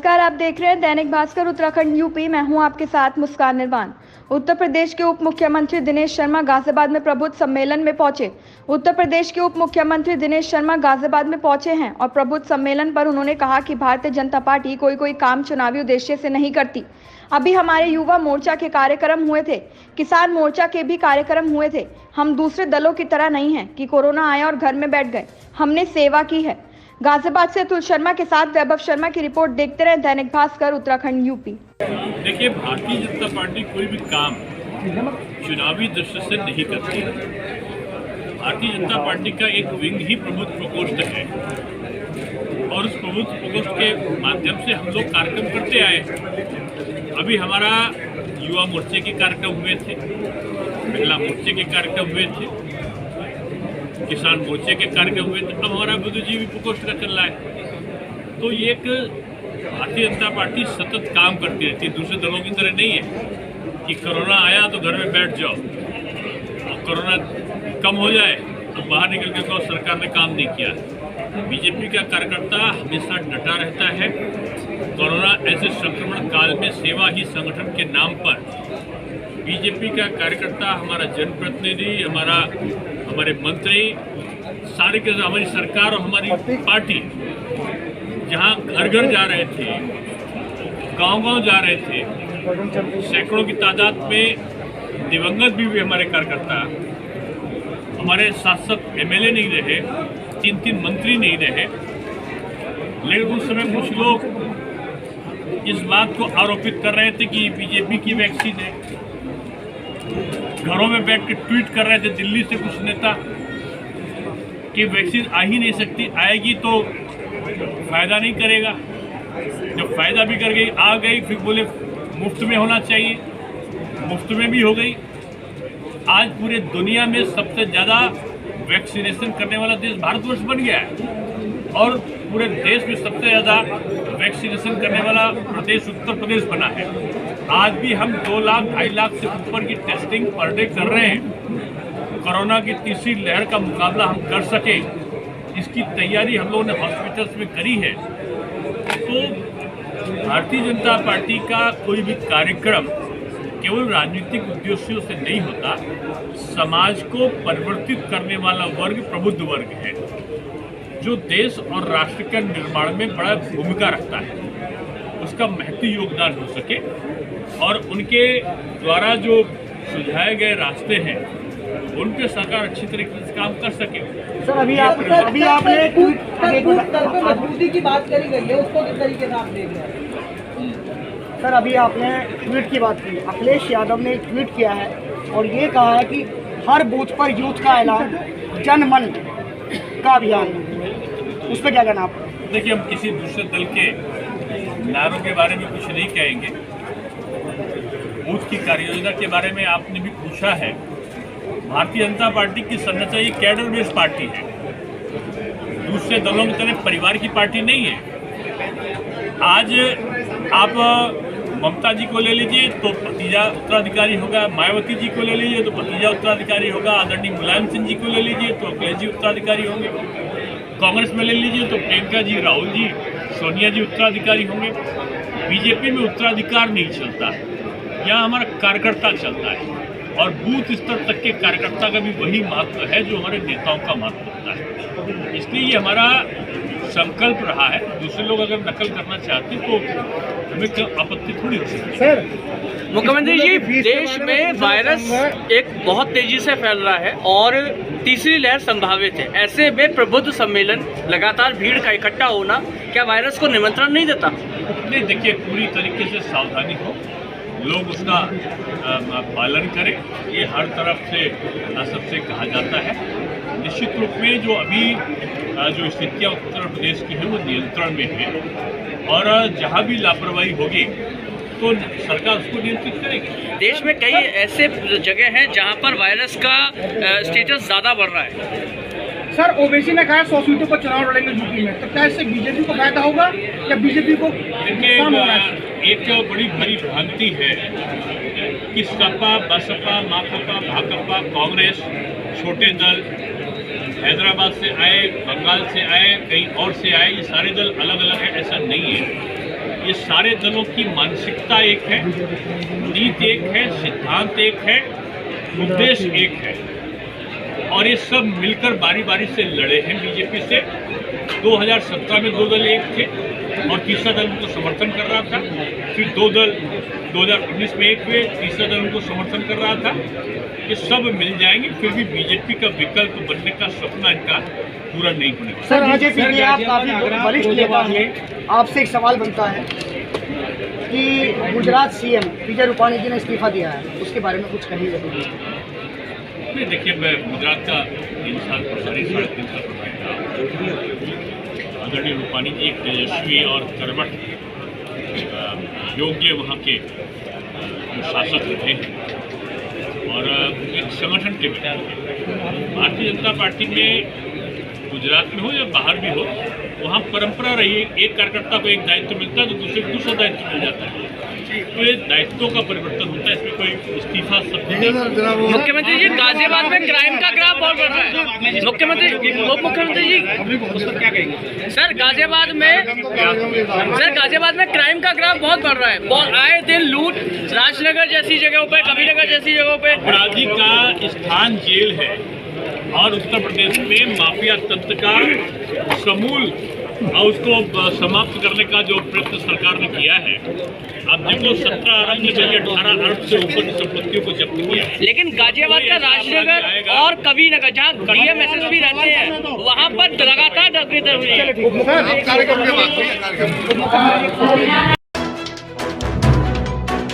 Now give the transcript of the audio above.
नमस्कार, आप देख रहे हैं दैनिक भास्कर उत्तराखंड यूपी। मैं हूं आपके साथ मुस्कान निर्वाण। उत्तर प्रदेश के उप मुख्यमंत्री दिनेश शर्मा गाजियाबाद में प्रबुद्ध सम्मेलन में पहुंचे। उत्तर प्रदेश के उप मुख्यमंत्री दिनेश शर्मा गाजियाबाद में पहुंचे हैं और प्रबुद्ध सम्मेलन पर उन्होंने कहा कि भारतीय जनता पार्टी कोई काम चुनावी उद्देश्य से नहीं करती। अभी हमारे युवा मोर्चा के कार्यक्रम हुए थे, किसान मोर्चा के भी कार्यक्रम हुए थे। हम दूसरे दलों की तरह नहीं है कि कोरोना आया और घर में बैठ गए। हमने सेवा की है। गाजियाबाद से अतुल शर्मा के साथ वैभव शर्मा की रिपोर्ट। देखते रहे दैनिक भास्कर उत्तराखंड यूपी। देखिए, भारतीय जनता पार्टी कोई भी काम चुनावी दृष्टि से नहीं करती है। भारतीय जनता पार्टी का एक विंग ही प्रबुद्ध प्रकोष्ठ है और उस प्रबुद्ध प्रकोष्ठ के माध्यम से हम लोग कार्यक्रम करते आए। अभी हमारा युवा मोर्चे के कार्यक्रम हुए थे, महिला मोर्चे के कार्यक्रम हुए थे, किसान मोर्चे के कार्यक्रम हुए थे। अब हमारा बुद्धिजीवी प्रकोष्ठ का चल रहा है। तो ये एक भारतीय जनता पार्टी सतत काम करती रहती है, दूसरे दलों की तरह नहीं है कि कोरोना आया तो घर में बैठ जाओ और कोरोना कम हो जाए तो बाहर निकल के कहो सरकार ने काम नहीं किया। बीजेपी का कार्यकर्ता हमेशा डटा रहता है। कोरोना ऐसे संक्रमण काल में सेवा ही संगठन के नाम पर बीजेपी का कार्यकर्ता, हमारा जनप्रतिनिधि, हमारे मंत्री, सारे के हमारी सरकार और हमारी पार्टी जहां घर घर जा रहे थे, गांव-गांव जा रहे थे, सैकड़ों की तादाद में दिवंगत भी हुए हमारे कार्यकर्ता, हमारे शासक एमएलए नहीं रहे, 3 मंत्री नहीं रहे। लेकिन उस समय कुछ लोग इस बात को आरोपित कर रहे थे कि बीजेपी की वैक्सीन है। घरों में बैठ के ट्वीट कर रहे थे दिल्ली से कुछ नेता कि वैक्सीन आ ही नहीं सकती, आएगी तो फायदा नहीं करेगा। जब फायदा भी कर गई, आ गई, फिर बोले मुफ्त में होना चाहिए, मुफ्त में भी हो गई। आज पूरे दुनिया में सबसे ज़्यादा वैक्सीनेशन करने वाला देश भारतवर्ष बन गया है और पूरे देश में सबसे ज़्यादा वैक्सीनेशन करने वाला प्रदेश उत्तर प्रदेश बना है। आज भी हम 2 लाख 2.5 लाख से ऊपर की टेस्टिंग पर डे कर रहे हैं। कोरोना की तीसरी लहर का मुकाबला हम कर सके, इसकी तैयारी हम लोगों ने हॉस्पिटल्स में करी है। तो भारतीय जनता पार्टी का कोई भी कार्यक्रम केवल राजनीतिक उद्देश्यों से नहीं होता। समाज को परिवर्तित करने वाला वर्ग प्रबुद्ध वर्ग है जो देश और राष्ट्र के निर्माण में बड़ा भूमिका रखता है। उसका महती योगदान हो सके और उनके द्वारा जो सुझाए गए रास्ते हैं उन पे सरकार अच्छी तरीके से काम कर सके। सर, अभी आपने मजबूती की बात करी गई है, उसको किस तरीके से आप देख रहे हैं? सर, अभी आपने ट्वीट की बात की। अखिलेश यादव ने ट्वीट किया है और ये कहा है कि हर बूथ पर यूथ का ऐलान, जन मन का अभियान। उस पर क्या कहना आप? देखिए, हम किसी दूसरे दल के नारों के बारे में कुछ नहीं कहेंगे। बूथ की कार्ययोजना के बारे में आपने भी पूछा है। भारतीय जनता पार्टी की संरचना ये कैडर बेस्ड पार्टी है, दूसरे दलों की तरह परिवार की पार्टी नहीं है। आज आप ममता जी को ले लीजिए तो भतीजा उत्तराधिकारी होगा, मायावती जी को ले लीजिए तो भतीजा उत्तराधिकारी होगा, आदरणीय मुलायम सिंह जी को ले लीजिए तो अखिलेश जी उत्तराधिकारी होंगे, कांग्रेस में ले लीजिए तो प्रियंका जी, राहुल जी, सोनिया जी उत्तराधिकारी होंगे। बीजेपी में उत्तराधिकार नहीं चलता है, यहाँ हमारा कार्यकर्ता चलता है और बूथ स्तर तक के कार्यकर्ता का भी वही महत्व है जो हमारे नेताओं का महत्व होता है। इसलिए ये हमारा संकल्प रहा है। दूसरे लोग अगर नकल करना चाहते तो हमें क्या आपत्ति थोड़ी हो सकती है। सर, मुख्यमंत्री जी, देश में वायरस एक बहुत तेजी से फैल रहा है और तीसरी लहर संभावित है। ऐसे में प्रबुद्ध सम्मेलन, लगातार भीड़ का इकट्ठा होना क्या वायरस को निमंत्रण नहीं देता? नहीं, देखिए, पूरी तरीके से सावधानी हो, लोग उसका पालन करें, ये हर तरफ से सबसे कहा जाता है। निश्चित रूप में जो अभी जो स्थितियाँ उत्तर प्रदेश की है वो नियंत्रण में है और जहाँ भी लापरवाही होगी तो सरकार उसको नियंत्रित करेगी। देश में कई ऐसे जगह हैं जहाँ पर वायरस का स्टेटस ज़्यादा बढ़ रहा है। सर, ओवैसी ने कहा 100 सीटों पर चुनाव लड़ेंगे यूपी में, तो क्या इससे बीजेपी को फायदा होगा या बीजेपी को नुकसान होगा? एक बड़ी भरी भ्रांति है कि सपा, बसपा, माकपा, भाकपा, कांग्रेस, छोटे दल, हैदराबाद से आए, बंगाल से आए, कहीं और से आए, ये सारे दल अलग अलग है, ऐसा नहीं है। ये ये सारे दलों की मानसिकता एक है, नीति एक है, सिद्धांत एक है, उद्देश्य एक है और ये सब मिलकर बारी बारी से लड़े हैं बीजेपी से। 2017 में 2 दल एक थे और तीसरा दल उनको समर्थन कर रहा था, फिर 2 दल 2019 में एक हुए, तीसरा दल उनको समर्थन कर रहा था। ये सब मिल जाएंगे, फिर भी बीजेपी का विकल्प बनने का सपना इनका पूरा नहीं होने वाला। सर बीजेपी के आप काफी वरिष्ठ नेता हैं, आपसे एक सवाल बनता है कि गुजरात सीएम विजय रूपाणी जी ने इस्तीफा दिया है, उसके बारे में कुछ कहिए। नहीं, देखिए, मैं गुजरात का 3 साल साढ़े 3.5 साल प्रभारी रहा। आदरणीय रूपाणी जी एक तेजस्वी और कर्मठ योग्य वहाँ के जो शासक थे और एक संगठन के व्यक्ति थे। भारतीय जनता पार्टी में गुजरात में हो या बाहर भी हो, वहाँ परंपरा रही है, एक कार्यकर्ता को एक दायित्व मिलता है तो दूसरे को दूसरा दायित्व मिल जाता है। तो ये दायित्वों का परिवर्तन होता है, इसमें कोई इस्तीफा शब्द नहीं। मुख्यमंत्री जी, गाजियाबाद में क्राइम का ग्राफ बहुत बढ़ रहा है। मुख्यमंत्री, उप मुख्यमंत्री जी, उस पर क्या कहेंगे? सर गाजियाबाद में क्राइम का ग्राफ बहुत बढ़ रहा है। आए दिन लूट, राजनगर जैसी जगहों पे, कबीरनगर जैसी जगहों पे। अपराधी का स्थान जेल है और उत्तर प्रदेश में माफिया तंत्र का समूल और उसको समाप्त करने का जो प्रयत्न सरकार ने किया है। अब देखो, 17 अरब में 18 अरब से ऊपर की संपत्तियों को जब्त किया है। लेकिन गाजियाबाद का राजनगर और कबीरनगर, जहाँ डीएम एसएसपी रहते हैं, वहाँ पर लगातार डकैती हुई है।